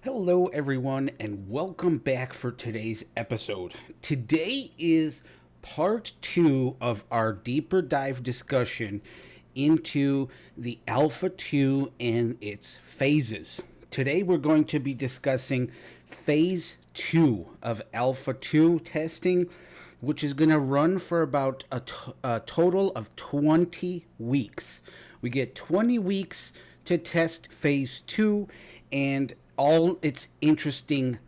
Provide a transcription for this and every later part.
Hello, everyone, and welcome back for today's episode. Today is part 2 of our deeper dive discussion into the Alpha 2 and its phases. Today, we're going to be discussing phase 2 of Alpha 2 testing, which is going to run for about a total of 20 weeks. We get 20 weeks to test phase 2 and all its interesting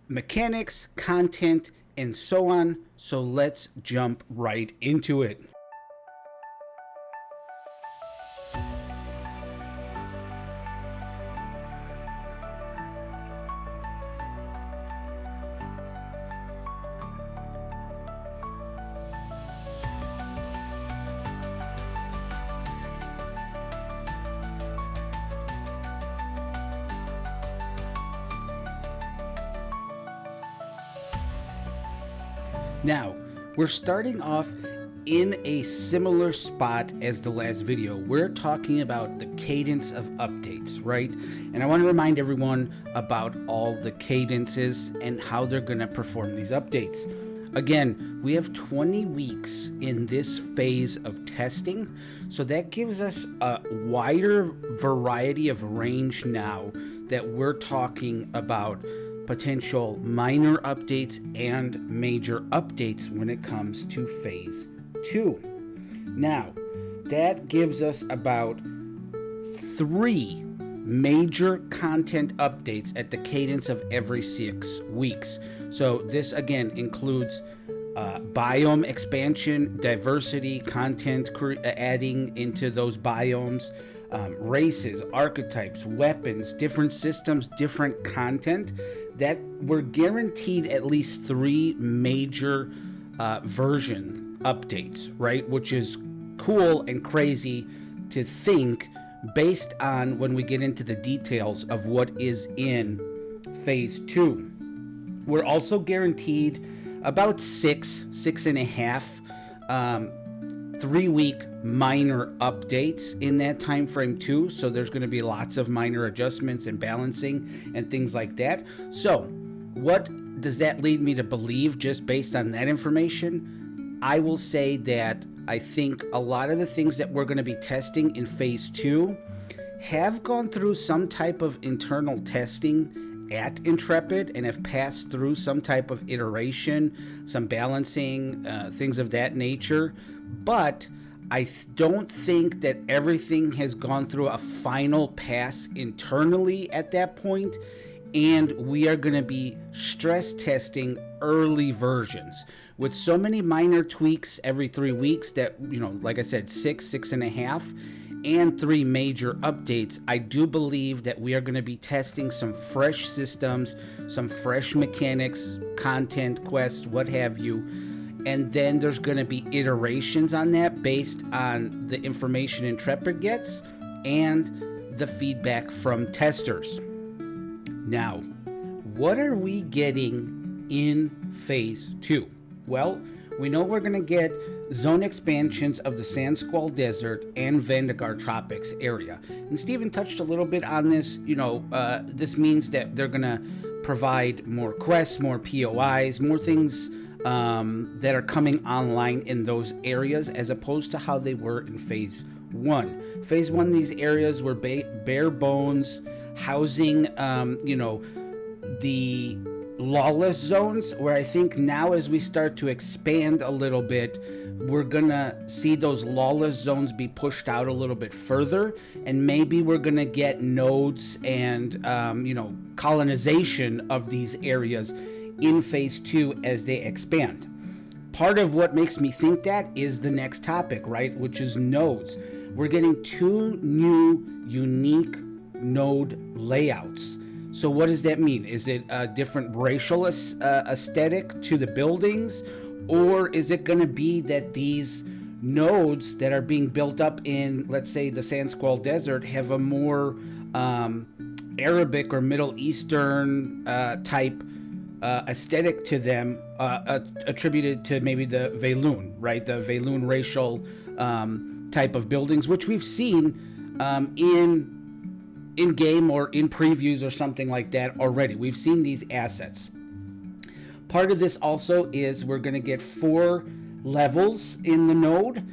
mechanics, content, and so on. So let's jump right into it. Now, we're starting off in a similar spot as the last video. We're talking about the cadence of updates, right? And I want to remind everyone about all the cadences and how they're going to perform these updates. Again, we have 20 weeks in this phase of testing, so that gives us a wider variety of range now that we're talking about potential minor updates and major updates when it comes to phase 2. Now, that gives us about 3 major content updates at the cadence of every 6 weeks. So this again includes biome expansion, diversity, content adding into those biomes, races, archetypes, weapons, different systems, different content. That we're guaranteed at least 3 major version updates, right? Which is cool and crazy to think based on when we get into the details of what is in phase 2. We're also guaranteed about 6.5 3-week minor updates in that time frame too. So there's going to be lots of minor adjustments and balancing and things like that. So what does that lead me to believe just based on that information? I will say that I think a lot of the things that we're going to be testing in phase 2 have gone through some type of internal testing at Intrepid and have passed through some type of iteration, some balancing, things of that nature. But I don't think that everything has gone through a final pass internally at that point, and we are going to be stress testing early versions with so many minor tweaks every 3 weeks that, like I said, 6.5, and 3 major updates. I do believe that we are going to be testing some fresh systems, some fresh mechanics, content, quests, what have you. And then there's going to be iterations on that based on the information Intrepid gets and the feedback from testers. Now, what are we getting in phase 2? Well, we know we're going to get zone expansions of the Sand Squall Desert and Vandegar Tropics area. And Steven touched a little bit on this. This means that they're going to provide more quests, more POIs, more things that are coming online in those areas as opposed to how they were in phase 1. Phase 1, these areas were bare bones, housing, the lawless zones, where I think now as we start to expand a little bit, we're gonna see those lawless zones be pushed out a little bit further, and maybe we're gonna get nodes and colonization of these areas in phase 2 as they expand. Part of what makes me think that is the next topic, right, which is nodes. We're getting 2 new unique node layouts. So what does that mean? Is it a different racial aesthetic to the buildings? Or is it going to be that these nodes that are being built up in, let's say, the Sand Squall Desert have a more Arabic or Middle Eastern type aesthetic to them, attributed to maybe the Valoon, right? The Valoon racial type of buildings, which we've seen in in game or in previews or something like that already. We've seen these assets. Part of this also is we're going to get 4 levels in the node.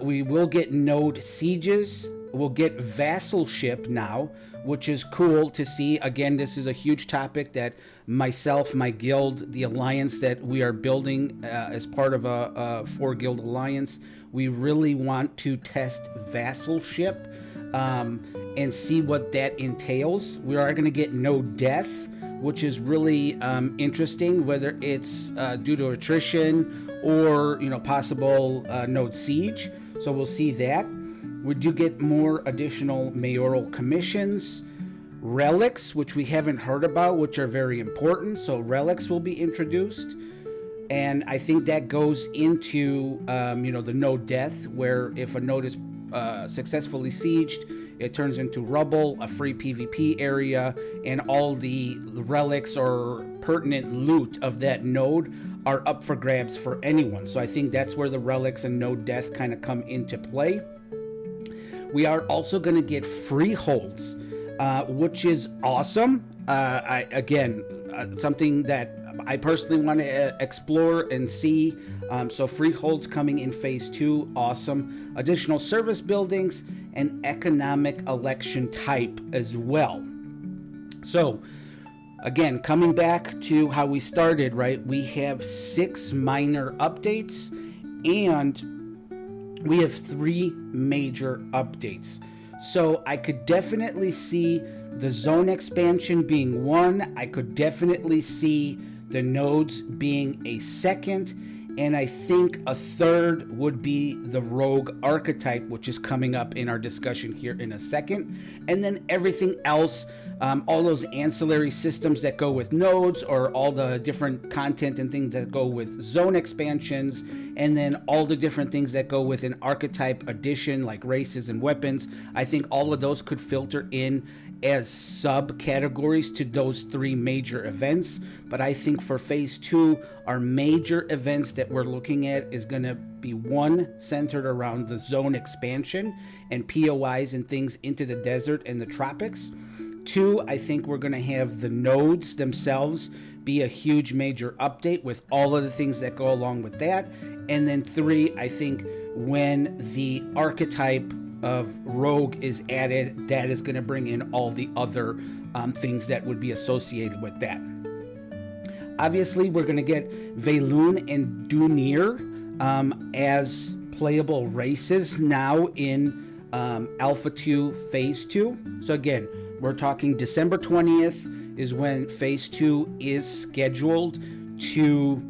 We will get node sieges. We'll get vassalship now, which is cool to see. Again, this is a huge topic that myself, my guild, the alliance that we are building as part of a 4-guild alliance, we really want to test vassalship and see what that entails. We are going to get node death, which is really interesting, whether it's due to attrition or possible node siege. So we'll see that. We do get more additional mayoral commissions, relics, which we haven't heard about, which are very important. So relics will be introduced, and I think that goes into the node death, where if a node is successfully sieged, it turns into rubble, a free PvP area, and all the relics or pertinent loot of that node are up for grabs for anyone. So I think that's where the relics and node death kind of come into play. We are also going to get freeholds, which is awesome. Something that I personally want to explore and see. So freeholds coming in phase 2, awesome. Additional service buildings and economic election type as well. So again, coming back to how we started, right? We have 6 minor updates and we have 3 major updates. So I could definitely see the zone expansion being 1. I could definitely see the nodes being a 2nd. And I think a 3rd would be the rogue archetype, which is coming up in our discussion here in a second. And then everything else, all those ancillary systems that go with nodes, or all the different content and things that go with zone expansions, and then all the different things that go with an archetype addition like races and weapons. I think all of those could filter in as subcategories to those 3 major events. But I think for phase 2, our major events that we're looking at is going to be 1 centered around the zone expansion and POIs and things into the desert and the tropics. 2, I think we're going to have the nodes themselves be a huge major update with all of the things that go along with that. And then 3, I think when the archetype of rogue is added, that is going to bring in all the other things that would be associated with that. Obviously, we're going to get Veloon and Dunir as playable races now in Alpha 2 Phase 2. So again, we're talking December 20th is when Phase 2 is scheduled to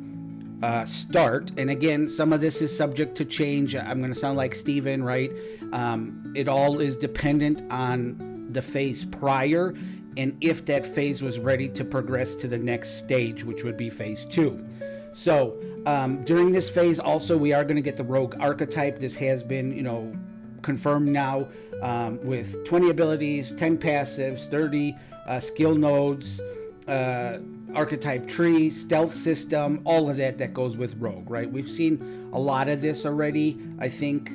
start. And again, some of this is subject to change. I'm going to sound like Steven, right? It all is dependent on the phase prior and if that phase was ready to progress to the next stage, which would be phase 2. So during this phase also, we are going to get the rogue archetype. This has been, confirmed now with 20 abilities, 10 passives, 30 skill nodes, archetype tree, stealth system, all of that goes with rogue, right? We've seen a lot of this already. I think,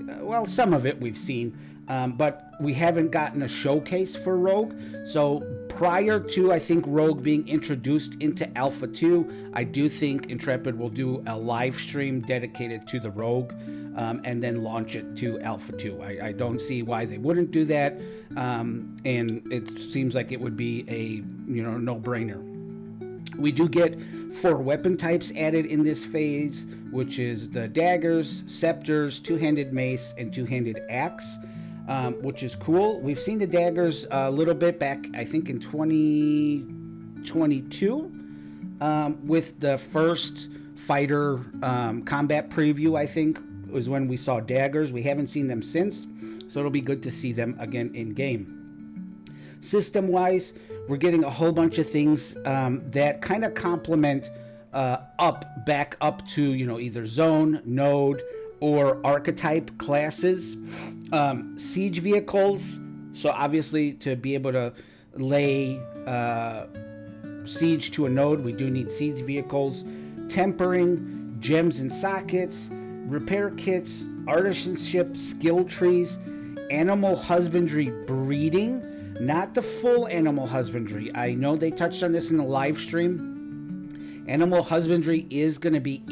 some of it we've seen, but we haven't gotten a showcase for rogue. So prior to, I think, rogue being introduced into Alpha 2, I do think Intrepid will do a live stream dedicated to the rogue and then launch it to Alpha 2. I don't see why they wouldn't do that, and it seems like it would be a no-brainer. We do get 4 weapon types added in this phase, which is the daggers, scepters, two-handed mace, and two-handed axe, which is cool. We've seen the daggers a little bit back, I think, in 2022 with the first fighter combat preview, I think, was when we saw daggers. We haven't seen them since, so it'll be good to see them again in game. System-wise, we're getting a whole bunch of things that kind of complement back up to either zone, node, or archetype classes. Siege vehicles, so obviously to be able to lay siege to a node, we do need siege vehicles. Tempering, gems and sockets, repair kits, artisanship skill trees, animal husbandry breeding. not the full animal husbandry. I know they touched on this in the live stream. Animal husbandry is going to be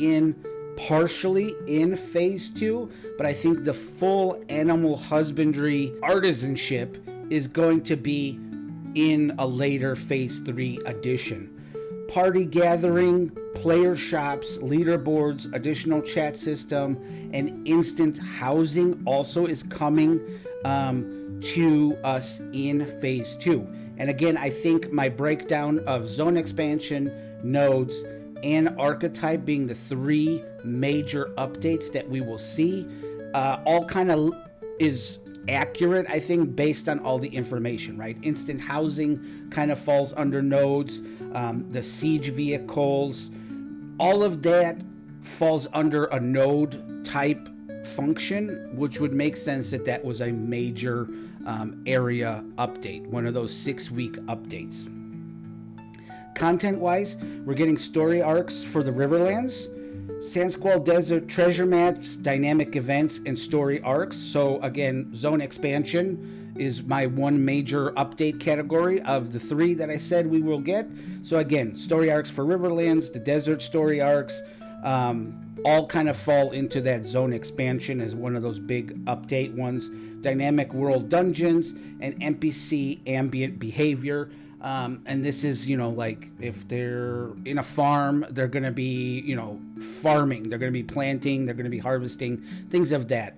partially in phase 2, but I think the full animal husbandry artisanship is going to be in a later phase 3 edition. Party gathering, player shops, leaderboards, additional chat system, and instant housing also is coming to us in phase 2. And again, I think my breakdown of zone expansion, nodes, and archetype being the 3 major updates that we will see all kind of is accurate, I think, based on all the information, right? Instant housing kind of falls under nodes, the siege vehicles, all of that falls under a node type function, which would make sense that that was a major area update, one of those 6-week updates. Content-wise, we're getting story arcs for the Riverlands, Sandsquall Desert treasure maps, dynamic events, and story arcs. So again, zone expansion is my one major update category of the 3 that I said we will get. So again, story arcs for Riverlands, the desert story arcs, all kind of fall into that zone expansion as one of those big update ones. Dynamic world dungeons and NPC ambient behavior. And this is, like if they're in a farm, they're going to be, farming, they're going to be planting, they're going to be harvesting, things of that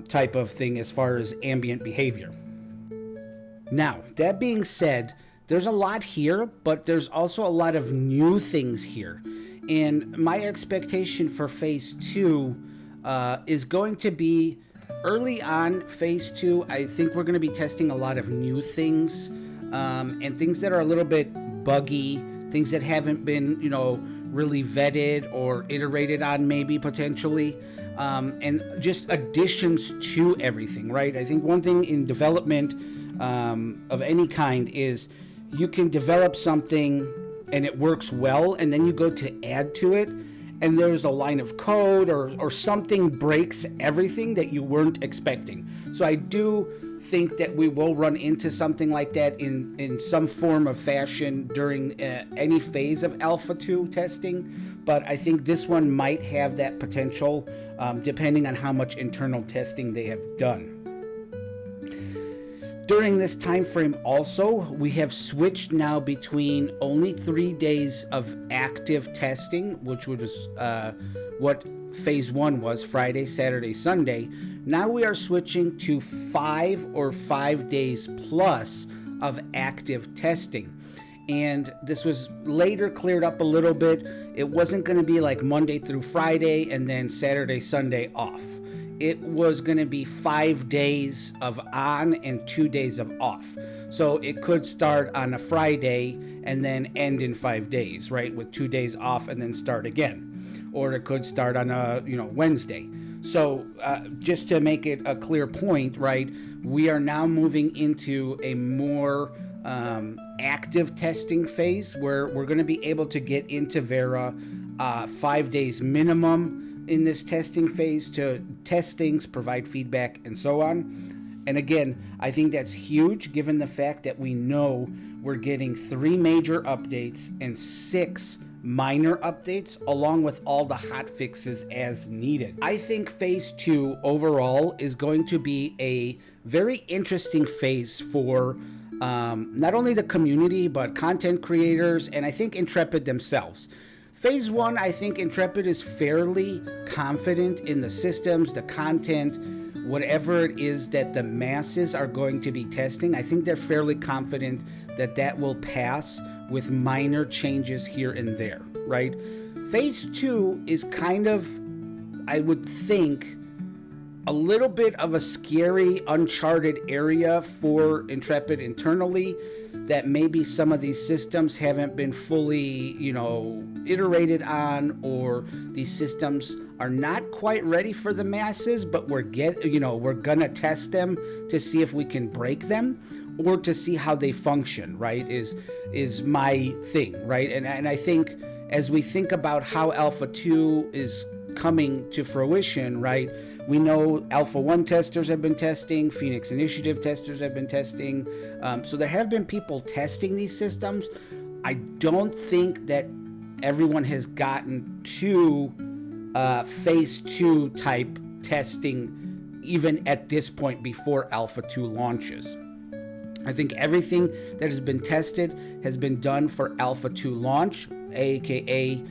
type of thing as far as ambient behavior. Now, that being said, there's a lot here, but there's also a lot of new things here. And my expectation for phase 2 is going to be early on phase 2. I think we're going to be testing a lot of new things. And things that are a little bit buggy, things that haven't been, really vetted or iterated on maybe potentially, and just additions to everything, right? I think one thing in development of any kind is you can develop something and it works well, and then you go to add to it, and there's a line of code or something breaks everything that you weren't expecting. So I do think that we will run into something like that in some form of fashion during any phase of Alpha 2 testing, but I think this one might have that potential depending on how much internal testing they have done. During this time frame also, we have switched now between only 3 days of active testing, which was what phase 1 was, Friday, Saturday, Sunday. Now we are switching to 5 or 5 days plus of active testing. And this was later cleared up a little bit. It wasn't going to be like Monday through Friday and then Saturday, Sunday off. It was going to be 5 days of on and 2 days of off. So it could start on a Friday and then end in 5 days, right? With 2 days off and then start again. Or it could start on a, Wednesday. So just to make it a clear point, right? We are now moving into a more active testing phase where we're going to be able to get into Vera 5 days minimum in this testing phase to test things, provide feedback, and so on. And again, I think that's huge given the fact that we know we're getting 3 major updates and 6 minor updates along with all the hot fixes as needed. I think phase 2 overall is going to be a very interesting phase for not only the community but content creators and I think Intrepid themselves. Phase 1, I think Intrepid is fairly confident in the systems, the content, whatever it is that the masses are going to be testing. I think they're fairly confident that that will pass with minor changes here and there, right? Phase 2 is kind of, I would think, a little bit of a scary, uncharted area for Intrepid internally, that maybe some of these systems haven't been fully, iterated on, or these systems are not quite ready for the masses, but we're gonna test them to see if we can break them or to see how they function, right? Is my thing, right? And I think as we think about how Alpha 2 is coming to fruition, right, We know Alpha 1 testers have been testing, Phoenix Initiative testers have been testing. So there have been people testing these systems. I don't think that everyone has gotten to phase 2 type testing even at this point before Alpha 2 launches. I think everything that has been tested has been done for Alpha 2 launch, aka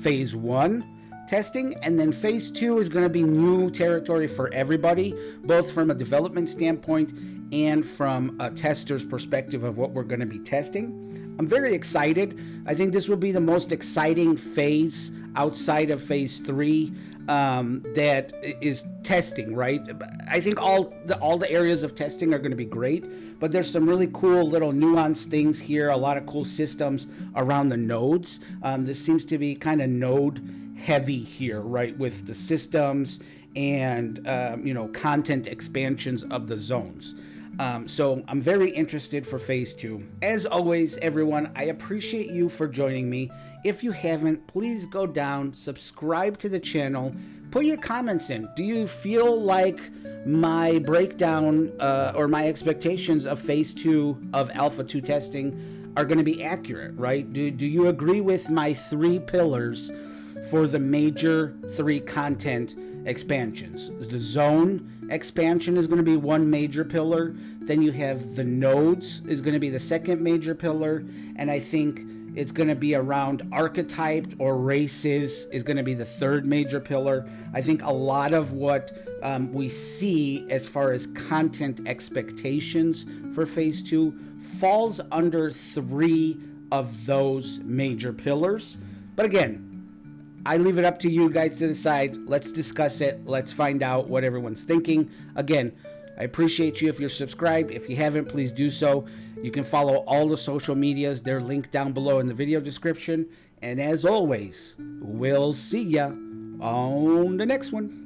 phase 1 testing, and then phase 2 is going to be new territory for everybody, both from a development standpoint and from a tester's perspective of what we're going to be testing. I'm very excited. I think this will be the most exciting phase outside of phase 3 that is testing, right? I think all the areas of testing are going to be great, but there's some really cool little nuanced things here, a lot of cool systems around the nodes. This seems to be kind of node heavy here, right, with the systems and content expansions of the zones. So I'm very interested for phase 2. As always, everyone, I appreciate you for joining me. If you haven't, please go down, subscribe to the channel, put your comments in. Do you feel like my breakdown or my expectations of phase 2 of Alpha 2 testing are going to be accurate, right? Do you agree with my 3 pillars for the major 3 content expansions? The zone expansion is going to be one major pillar. Then you have the nodes is going to be the second major pillar. And I think it's going to be around archetyped or races is going to be the third major pillar. I think a lot of what we see as far as content expectations for phase 2 falls under 3 of those major pillars. But again, I leave it up to you guys to decide. Let's discuss it. Let's find out what everyone's thinking. Again, I appreciate you if you're subscribed. If you haven't, please do so. You can follow all the social medias. They're linked down below in the video description. And as always, we'll see ya on the next one.